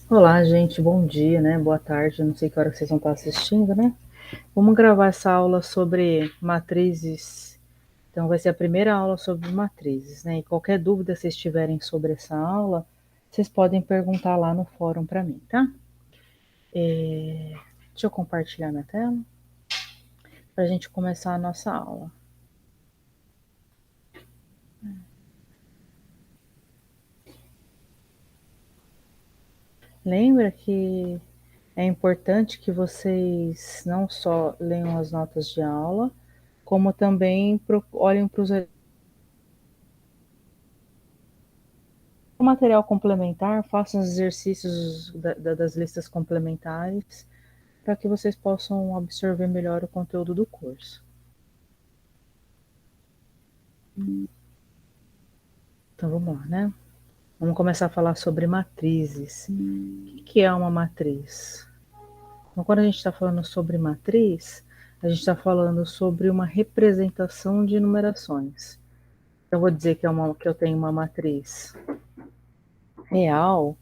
Olá, gente, bom dia, né? Boa tarde, não sei que hora que vocês vão estar assistindo, né? Vamos gravar essa aula sobre matrizes. Então, vai ser a primeira aula sobre matrizes, né? E qualquer dúvida que vocês tiverem sobre essa aula, vocês podem perguntar lá no fórum para mim, tá? Deixa eu compartilhar minha tela para a gente começar a nossa aula. Lembra que é importante que vocês não só leiam as notas de aula, como também olhem para os material complementar, façam os exercícios das listas complementares para que vocês possam absorver melhor o conteúdo do curso. Então vamos lá, né? Vamos começar a falar sobre matrizes. O que é uma matriz? Então, quando a gente está falando sobre matriz, a gente está falando sobre uma representação de numerações. Então, eu vou dizer que eu tenho uma matriz real,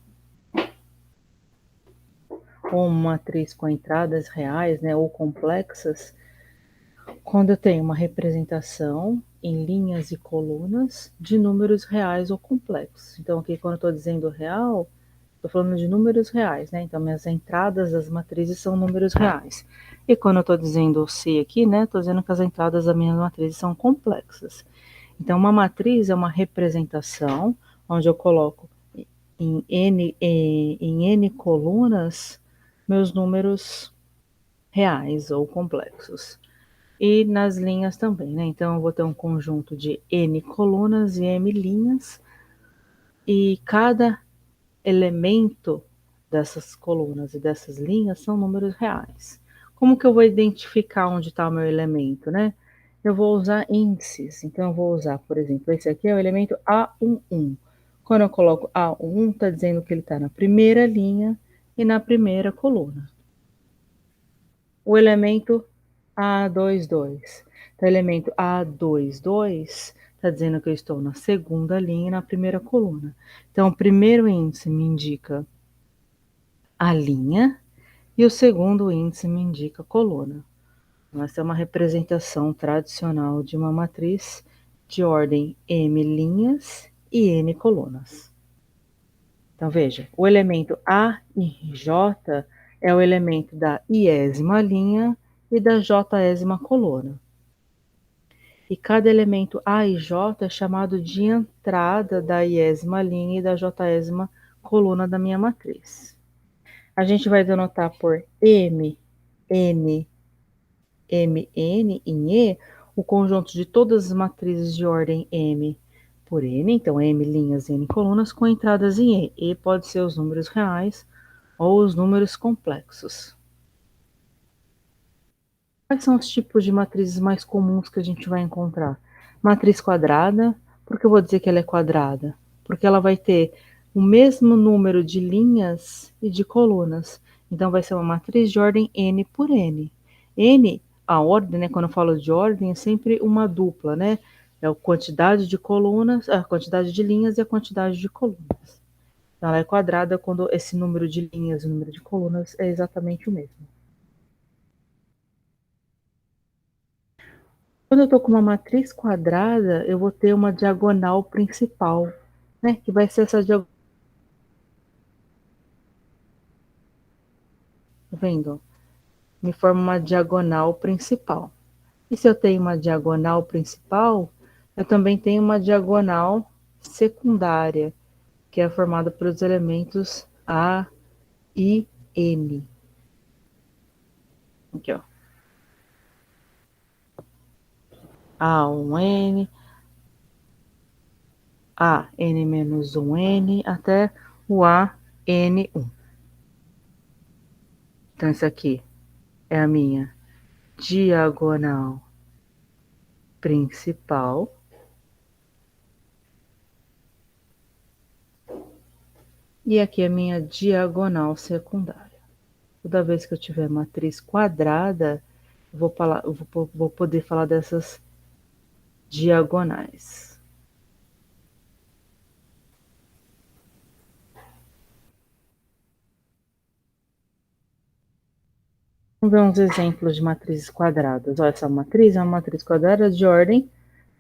ou uma matriz com entradas reais, né, ou complexas, quando eu tenho uma representação em linhas e colunas de números reais ou complexos. Então, aqui, quando eu estou dizendo real, estou falando de números reais, né? Então, minhas entradas das matrizes são números reais. E quando eu estou dizendo C aqui, né? Estou dizendo que as entradas das minhas matrizes são complexas. Então, uma matriz é uma representação onde eu coloco em N colunas meus números reais ou complexos. E nas linhas também, né? Então, eu vou ter um conjunto de N colunas e M linhas, e cada elemento dessas colunas e dessas linhas são números reais. Como que eu vou identificar onde está o meu elemento, né? Eu vou usar índices. Então, eu vou usar, por exemplo, esse aqui é o elemento A11. Quando eu coloco A11, está dizendo que ele está na primeira linha e na primeira coluna. O elemento A22. Então, o elemento A22 está dizendo que eu estou na segunda linha e na primeira coluna. Então, o primeiro índice me indica a linha e o segundo índice me indica a coluna. Essa é uma representação tradicional de uma matriz de ordem M linhas e N colunas. Então, veja, o elemento A e J é o elemento da iésima linha e da jésima coluna. E cada elemento A e J é chamado de entrada da iésima linha e da jésima coluna da minha matriz. A gente vai denotar por M, N, M, N em E o conjunto de todas as matrizes de ordem M por N, então M linhas e N colunas com entradas em E. E pode ser os números reais ou os números complexos. Quais são os tipos de matrizes mais comuns que a gente vai encontrar? Matriz quadrada, por que eu vou dizer que ela é quadrada? Porque ela vai ter o mesmo número de linhas e de colunas. Então, vai ser uma matriz de ordem N por N. N, a ordem, né, quando eu falo de ordem, é sempre uma dupla, né? É a quantidade de colunas, a quantidade de linhas e a quantidade de colunas. Então, ela é quadrada quando esse número de linhas e o número de colunas é exatamente o mesmo. Quando eu estou com uma matriz quadrada, eu vou ter uma diagonal principal, né? Que vai ser essa diagonal. Tá vendo? Me forma uma diagonal principal. E se eu tenho uma diagonal principal, eu também tenho uma diagonal secundária, que é formada pelos elementos A e N. Aqui, ó. A1N, A, N menos 1N, até o AN1. Então, isso aqui é a minha diagonal principal. E aqui é a minha diagonal secundária. Toda vez que eu tiver matriz quadrada, vou poder falar dessas diagonais. Vamos ver uns exemplos de matrizes quadradas. Olha, essa matriz é uma matriz quadrada de ordem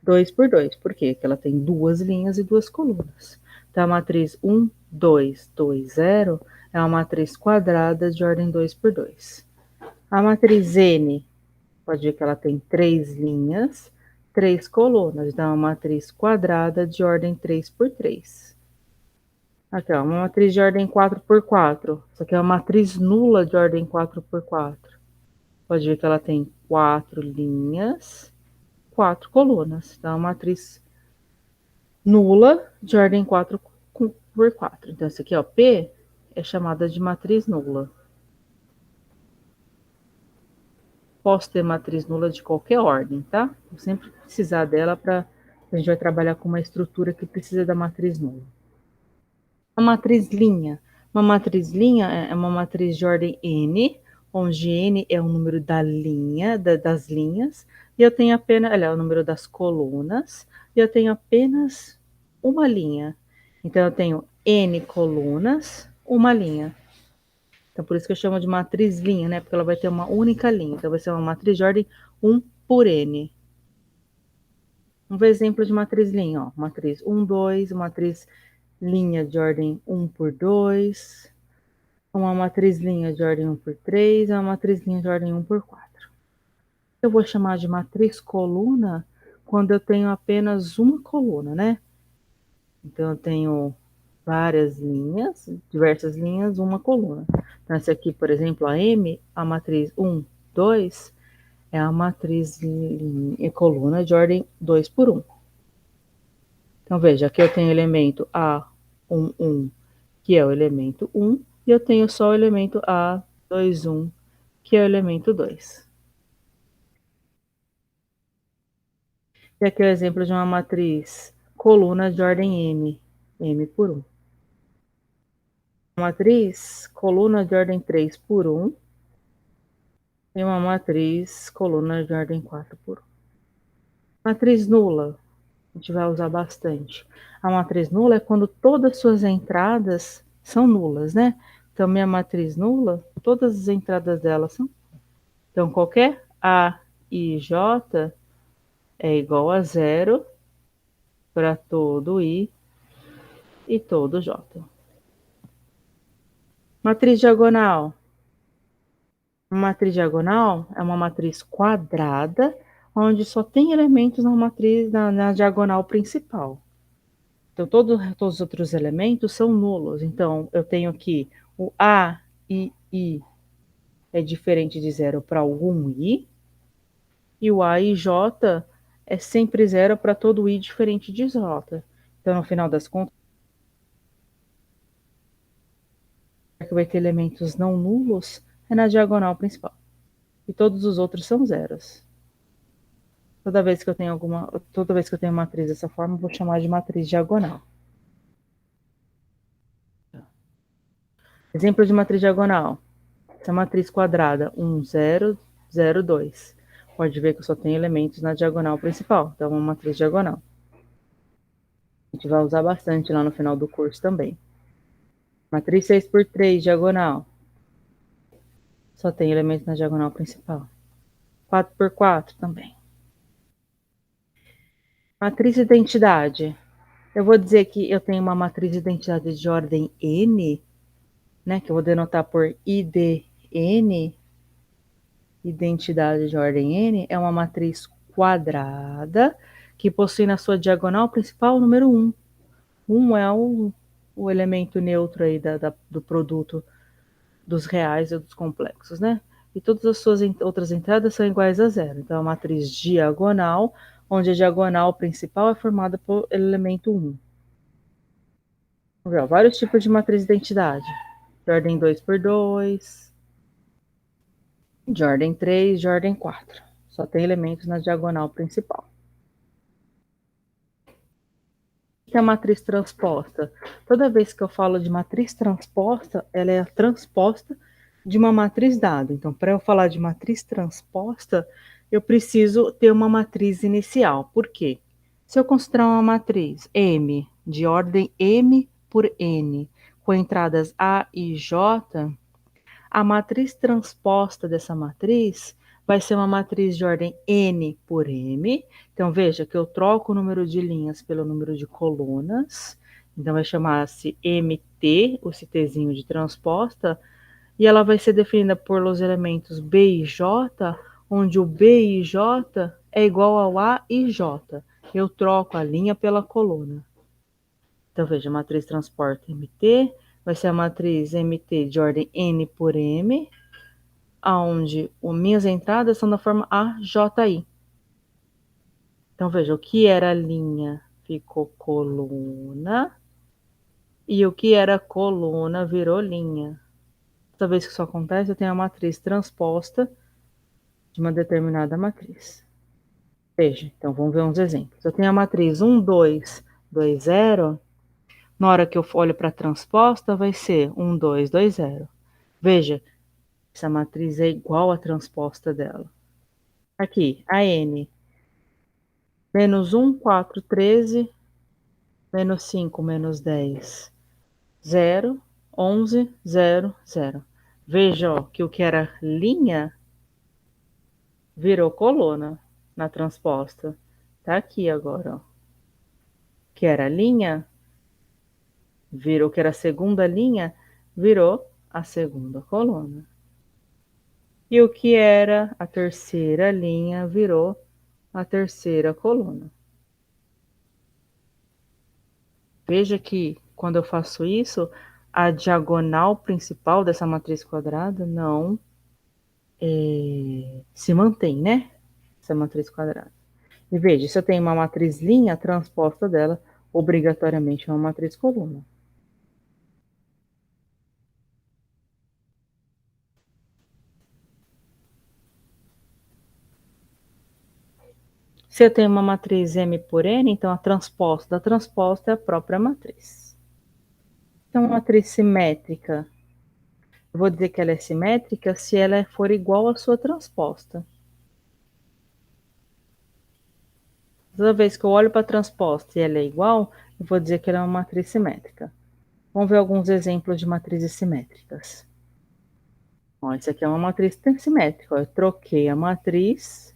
2 por 2. Por quê? Porque ela tem duas linhas e duas colunas. Então, a matriz 1, 2, 2, 0 é uma matriz quadrada de ordem 2 por 2. A matriz N, pode ver que ela tem três linhas, três colunas. Então, é uma matriz quadrada de ordem 3 por 3. Aqui, ó, uma matriz de ordem 4 por 4. Isso aqui é uma matriz nula de ordem 4 por 4. Pode ver que ela tem quatro linhas, quatro colunas. Então, é uma matriz nula de ordem 4 por 4. Então, essa aqui, ó, P, é chamada de matriz nula. Posso ter matriz nula de qualquer ordem, tá? Vou sempre precisar dela para a gente vai trabalhar com uma estrutura que precisa da matriz nula. A matriz linha. Uma matriz linha é uma matriz de ordem N, onde N é o número da linha, das linhas, e eu tenho apenas, olha, é o número das colunas, e eu tenho apenas uma linha. Então, eu tenho N colunas, uma linha. Então, por isso que eu chamo de matriz linha, né? Porque ela vai ter uma única linha. Então, vai ser uma matriz de ordem 1 por N. Vamos ver exemplo de matriz linha, ó. Matriz 1, 2, matriz linha de ordem 1 por 2, uma matriz linha de ordem 1 por 3, uma matriz linha de ordem 1 por 4. Eu vou chamar de matriz coluna quando eu tenho apenas uma coluna, né? Então, eu tenho várias linhas, diversas linhas, uma coluna. Então, essa aqui, por exemplo, a M, a matriz 1, 2, é a matriz coluna de ordem 2 por 1. Então, veja, aqui eu tenho o elemento A1, 1, que é o elemento 1, e eu tenho só o elemento A2, 1, que é o elemento 2. E aqui é o exemplo de uma matriz coluna de ordem M, M por 1. Matriz coluna de ordem 3 por 1 e uma matriz coluna de ordem 4 por 1. Matriz nula, a gente vai usar bastante. A matriz nula é quando todas as suas entradas são nulas, né? Então, minha matriz nula, todas as entradas dela são. Então, qualquer A, I, J é igual a zero para todo I e todo J. Matriz diagonal. Uma matriz diagonal é uma matriz quadrada, onde só tem elementos na matriz, na diagonal principal. Então, todos os outros elementos são nulos. Então, eu tenho aqui o A e I é diferente de zero para algum I, e o A e J é sempre zero para todo I diferente de J. Então, no final das contas, que vai ter elementos não nulos é na diagonal principal. E todos os outros são zeros. Toda vez que eu tenho matriz dessa forma, eu vou chamar de matriz diagonal. Exemplo de matriz diagonal. Essa matriz quadrada, 1, 0, 0, 2. Pode ver que eu só tenho elementos na diagonal principal. Então, é uma matriz diagonal. A gente vai usar bastante lá no final do curso também. Matriz 6 por 3, diagonal. Só tem elementos na diagonal principal. 4 por 4 também. Matriz de identidade. Eu vou dizer que eu tenho uma matriz de identidade de ordem N, né, que eu vou denotar por IDN, identidade de ordem N, é uma matriz quadrada que possui na sua diagonal principal o número 1. 1 é o elemento neutro aí do produto dos reais e dos complexos, né? E todas as suas outras entradas são iguais a zero. Então, é uma matriz diagonal, onde a diagonal principal é formada por elemento 1. Vamos ver, vários tipos de matriz de identidade. De ordem 2 por 2, de ordem 3, de ordem 4. Só tem elementos na diagonal principal. O que é a matriz transposta? Toda vez que eu falo de matriz transposta, ela é transposta de uma matriz dada. Então, para eu falar de matriz transposta, eu preciso ter uma matriz inicial. Por quê? Se eu considerar uma matriz M, de ordem M por N, com entradas A e J, A matriz transposta dessa matriz vai ser uma matriz de ordem n por m. Então, veja que eu troco o número de linhas pelo número de colunas. Então, vai chamar-se mt, o ctzinho de transposta, e ela vai ser definida por os elementos b e j, onde o b e j é igual ao a e j. Eu troco a linha pela coluna. Então, veja, a matriz transporta mt, vai ser a matriz mt de ordem n por m, onde as minhas entradas são da forma AJI. Então, veja, o que era linha ficou coluna, e o que era coluna virou linha. Toda vez que isso acontece, eu tenho a matriz transposta de uma determinada matriz. Veja, então vamos ver uns exemplos. Eu tenho a matriz 1, 2, 2, 0. Na hora que eu olho para a transposta, vai ser 1, 2, 2, 0. Veja, essa matriz é igual à transposta dela. Aqui, a N. Menos 1, 4, 13. Menos 5, menos 10. 0, 11, 0, 0. Veja, ó, que o que era linha virou coluna na transposta. Tá aqui agora, ó. Que era linha, virou que era a segunda linha, virou a segunda coluna. E o que era a terceira linha virou a terceira coluna. Veja que quando eu faço isso, a diagonal principal dessa matriz quadrada não se mantém, né? Essa matriz quadrada. E veja, se eu tenho uma matriz linha, a transposta dela obrigatoriamente é uma matriz coluna. Se eu tenho uma matriz M por N, então a transposta da transposta é a própria matriz. Então, uma matriz simétrica, eu vou dizer que ela é simétrica se ela for igual à sua transposta. Toda vez que eu olho para a transposta e ela é igual, eu vou dizer que ela é uma matriz simétrica. Vamos ver alguns exemplos de matrizes simétricas. Ó, esse aqui é uma matriz simétrica. Eu troquei a matriz,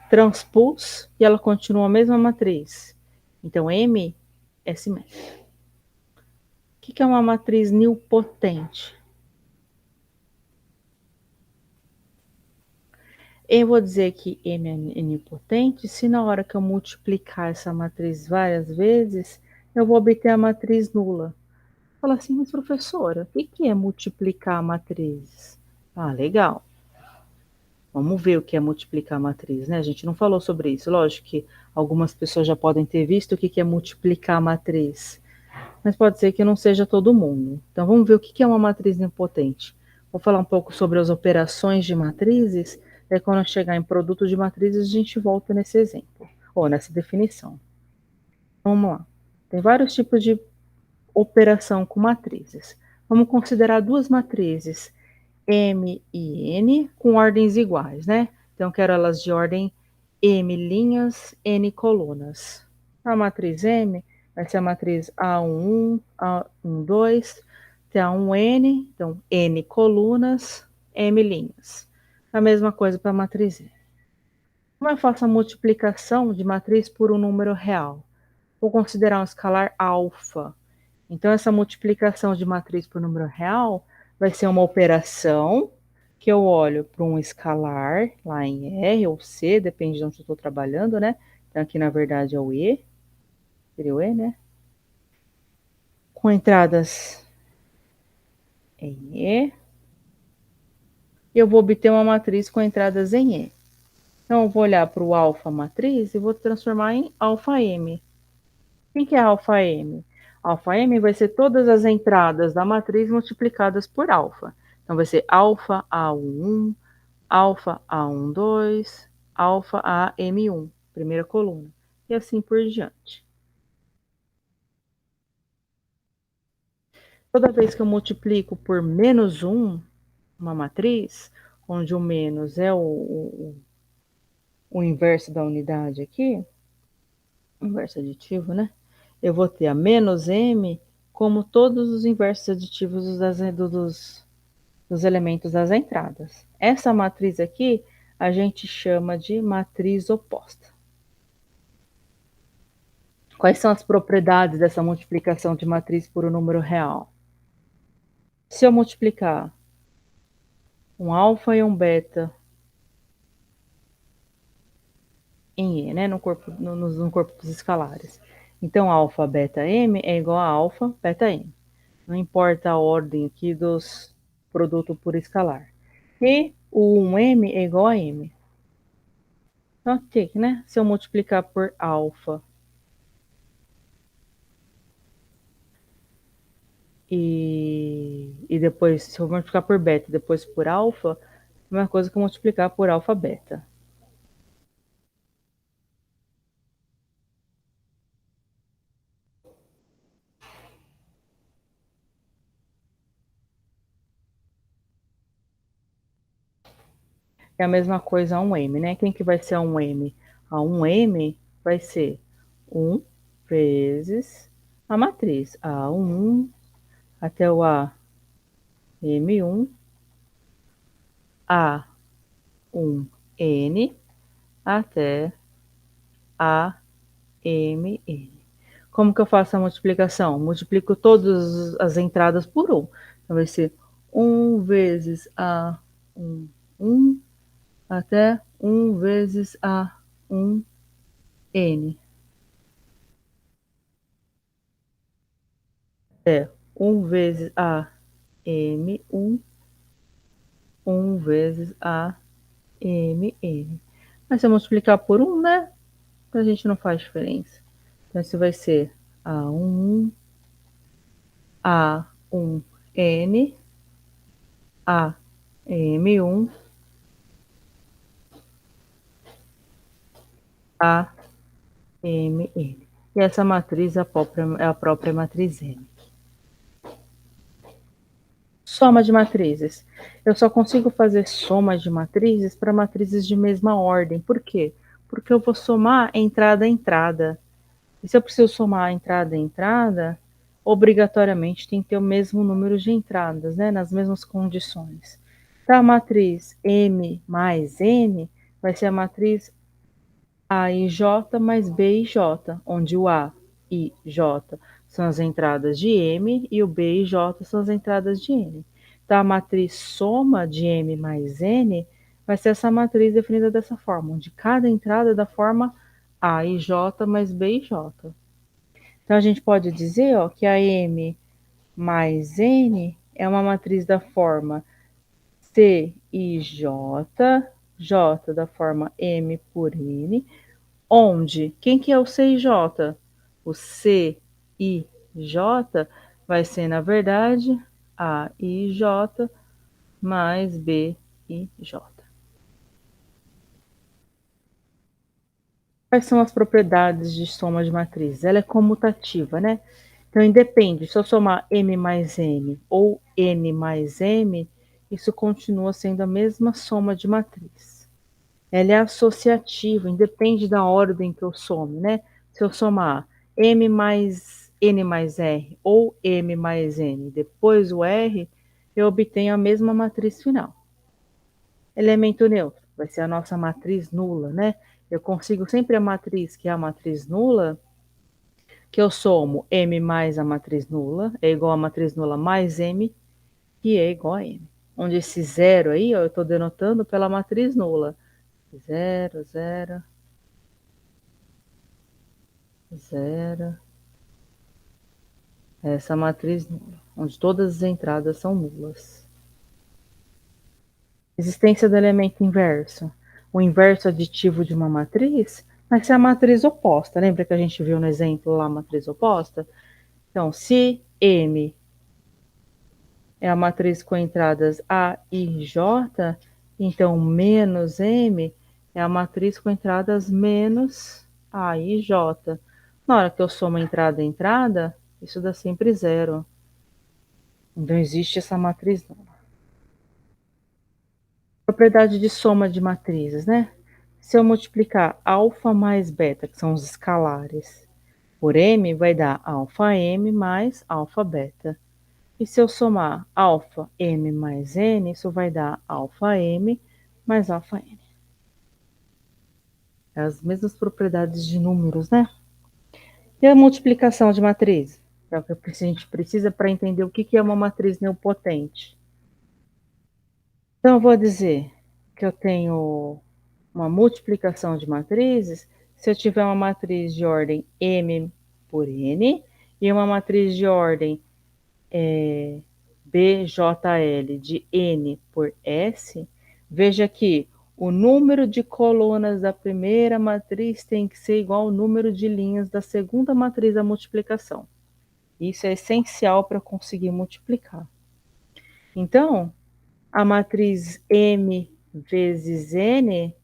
transpus e ela continua a mesma matriz. Então, M é simétrica. O que é uma matriz nilpotente? Eu vou dizer que M é nilpotente se na hora que eu multiplicar essa matriz várias vezes, eu vou obter a matriz nula. Fala assim, mas professora, o que é multiplicar matrizes? Ah, legal. Vamos ver o que é multiplicar matriz, né? A gente não falou sobre isso. Lógico que algumas pessoas já podem ter visto o que é multiplicar matriz, mas pode ser que não seja todo mundo. Então vamos ver o que é uma matriz nilpotente. Vou falar um pouco sobre as operações de matrizes, e quando eu chegar em produto de matrizes, a gente volta nesse exemplo, ou nessa definição. Vamos lá. Tem vários tipos de operação com matrizes. Vamos considerar duas matrizes, M e N, com ordens iguais, né? Então, quero elas de ordem M linhas, N colunas. A matriz M vai ser a matriz A11, A12, A1N, então N colunas, M linhas. A mesma coisa para a matriz E. Como eu faço a multiplicação de matriz por um número real? Vou considerar um escalar alfa. Então, essa multiplicação de matriz por número real vai ser uma operação que eu olho para um escalar, lá em R ou C, depende de onde eu estou trabalhando, né? Então, aqui, na verdade, é o E, seria o E, né? Com entradas em E, eu vou obter uma matriz com entradas em E. Então, eu vou olhar para o alfa matriz e vou transformar em alfa M. Quem que é alfa M? Alfa M vai ser todas as entradas da matriz multiplicadas por alfa. Então, vai ser alfa A11, alfa A12, alfa AM1, primeira coluna. E assim por diante. Toda vez que eu multiplico por menos 1, uma matriz, onde o menos é o inverso da unidade aqui, inverso aditivo, né? Eu vou ter a menos M como todos os inversos aditivos dos elementos das entradas. Essa matriz aqui a gente chama de matriz oposta. Quais são as propriedades dessa multiplicação de matriz por um número real? Se eu multiplicar um alfa e um beta em E, né, no corpo dos escalares. Então, alfa, beta, m é igual a alfa, beta, m. Não importa a ordem aqui dos produtos por escalar. E o 1m é igual a m. Ok, né? Se eu multiplicar por alfa e depois, se eu multiplicar por beta e depois por alfa, é a mesma coisa que eu multiplicar por alfa, beta. É a mesma coisa a 1m, né? Quem que vai ser a 1m? A 1m vai ser 1 vezes a matriz A11 até o AM1, A1N até AMN. Como que eu faço a multiplicação? Multiplico todas as entradas por 1. Então vai ser 1 vezes A11 até 1 vezes A1N. É 1 vezes a M1, 1 vezes a MN. Mas se eu multiplicar por 1, né? A gente não faz diferença. Então, isso vai ser A11, A1N, AM1, AMN. E essa matriz é a própria matriz M. Soma de matrizes. Eu só consigo fazer soma de matrizes para matrizes de mesma ordem. Por quê? Porque eu vou somar entrada a entrada. E se eu preciso somar entrada a entrada, obrigatoriamente tem que ter o mesmo número de entradas, né? Nas mesmas condições. Então, a matriz M mais N vai ser a matriz A e J mais B e J, onde o A e J são as entradas de M e o B e J são as entradas de N. Então, a matriz soma de M mais N vai ser essa matriz definida dessa forma, onde cada entrada é da forma A e J mais B e J. Então, a gente pode dizer que a M mais N é uma matriz da forma C e J, J da forma M por N, onde quem que é o C e J? O C e J vai ser, na verdade, A e J mais B e J. Quais são as propriedades de soma de matrizes? Ela é comutativa, né? Então, independe, se eu somar M mais N ou N mais M, isso continua sendo a mesma soma de matriz. Ela é associativa, independe da ordem que eu some, né? Se eu somar M mais N mais R ou M mais N, depois o R, eu obtenho a mesma matriz final. Elemento neutro, vai ser a nossa matriz nula, né? Eu consigo sempre a matriz que é a matriz nula, que eu somo M mais a matriz nula, é igual a matriz nula mais M, que é igual a M. Onde esse zero aí, eu estou denotando pela matriz nula. 0, 0, 0. Essa matriz nula, onde todas as entradas são nulas. Existência do elemento inverso. O inverso aditivo de uma matriz vai ser a matriz oposta. Lembra que a gente viu no exemplo lá a matriz oposta? Então, se M é a matriz com entradas A e J, então menos M é a matriz com entradas menos A e J. Na hora que eu somo entrada a entrada, isso dá sempre zero. Então existe essa matriz nula. Propriedade de soma de matrizes, né? Se eu multiplicar alfa mais beta, que são os escalares, por M, vai dar alfa M mais alfa beta. E se eu somar alfa M mais N, isso vai dar alfa M mais alfa N. É as mesmas propriedades de números, né? E a multiplicação de matriz? É o que a gente precisa para entender o que é uma matriz nilpotente. Então, eu vou dizer que eu tenho uma multiplicação de matrizes se eu tiver uma matriz de ordem M por N e uma matriz de ordem BJL de N por S. Veja que o número de colunas da primeira matriz tem que ser igual ao número de linhas da segunda matriz da multiplicação. Isso é essencial para conseguir multiplicar. Então, a matriz M vezes N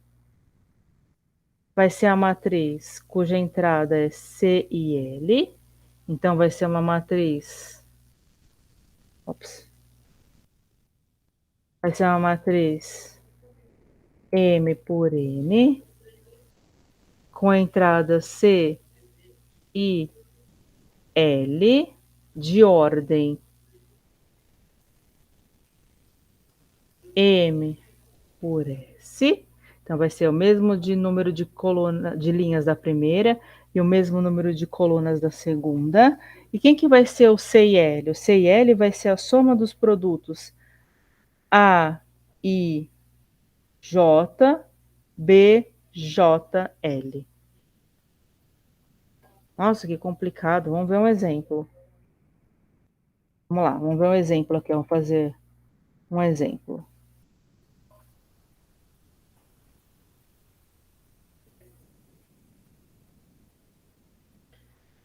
vai ser a matriz cuja entrada é C e L. Então, vai ser uma matriz... Vai ser uma matriz M por N, com a entrada C e L, de ordem M por S. Então, vai ser o mesmo de número de linhas da primeira e o mesmo número de colunas da segunda. E quem que vai ser o C e L? O C e L vai ser a soma dos produtos A, I, J, B, J, L. Nossa, que complicado. Vamos ver um exemplo. Vamos lá, vamos ver um exemplo aqui. Vamos fazer um exemplo.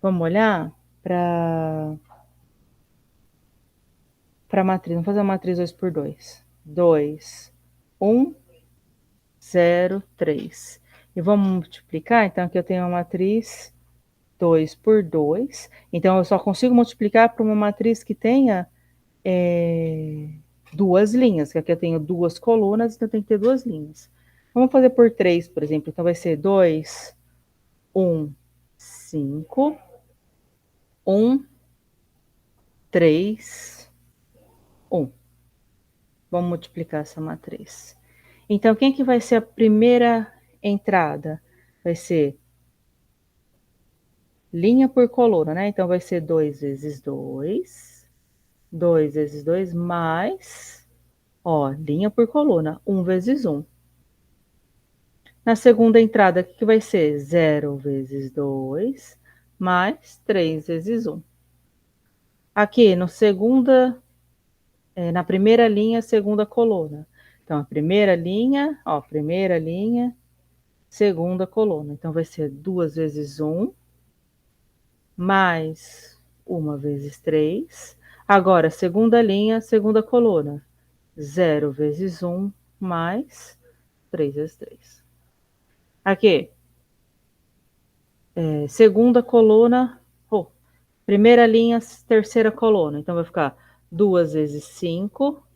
Vamos olhar para a matriz. Vamos fazer uma matriz 2 por 2. 2, 1, 0, 3. E vamos multiplicar. Então, aqui eu tenho uma matriz 2 por 2. Então, eu só consigo multiplicar para uma matriz que tenha duas linhas. Que aqui eu tenho duas colunas, então tem que ter duas linhas. Vamos fazer por 3, por exemplo. Então, vai ser 2, 1, 5, 1, 3, 1. Vamos multiplicar essa matriz. Então, quem que vai ser a primeira entrada? Vai ser linha por coluna, né? Então, vai ser 2 vezes 2, 2 vezes 2, mais, ó, linha por coluna, 1 vezes 1. Na segunda entrada, o que vai ser? 0 vezes 2, mais 3 vezes 1. Aqui, no segunda, na primeira linha, segunda coluna. Então, a primeira linha, ó, primeira linha, segunda coluna. Então, vai ser 2 vezes 1, mais 1 vezes 3. Agora, segunda linha, segunda coluna. 0 vezes 1, mais 3 vezes 3. Aqui, segunda coluna, primeira linha, terceira coluna. Então, vai ficar 2 vezes 5,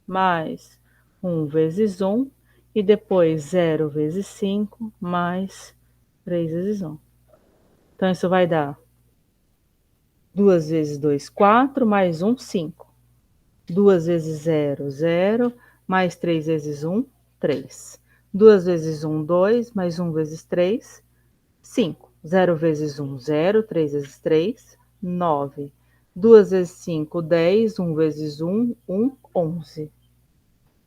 mais 1 vezes 1, e depois 0 vezes 5, mais 3 vezes 1. Então, isso vai dar 2 vezes 2, 4, mais 1, 5. 2 vezes 0, 0, mais 3 vezes 1, 3. 2 vezes 1, 2, mais 1 vezes 3, 5. 0 vezes 1, 0, 3 vezes 3, 9. 2 vezes 5, 10, 1 vezes 1, 1, 11.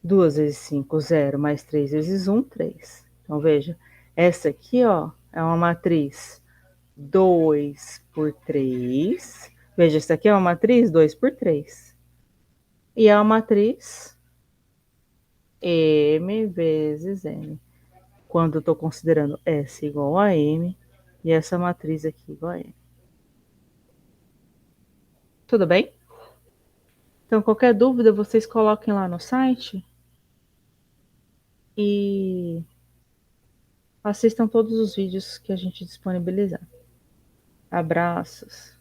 2 vezes 5, 0, mais 3 vezes 1, 3. Então, veja, essa aqui, ó, é uma matriz 2 por 3. Veja, essa aqui é uma matriz 2 por 3. E é uma matriz M vezes N. Quando eu estou considerando S igual a M e essa matriz aqui igual a N. Tudo bem? Então, qualquer dúvida, vocês coloquem lá no site e assistam todos os vídeos que a gente disponibilizar. Abraços!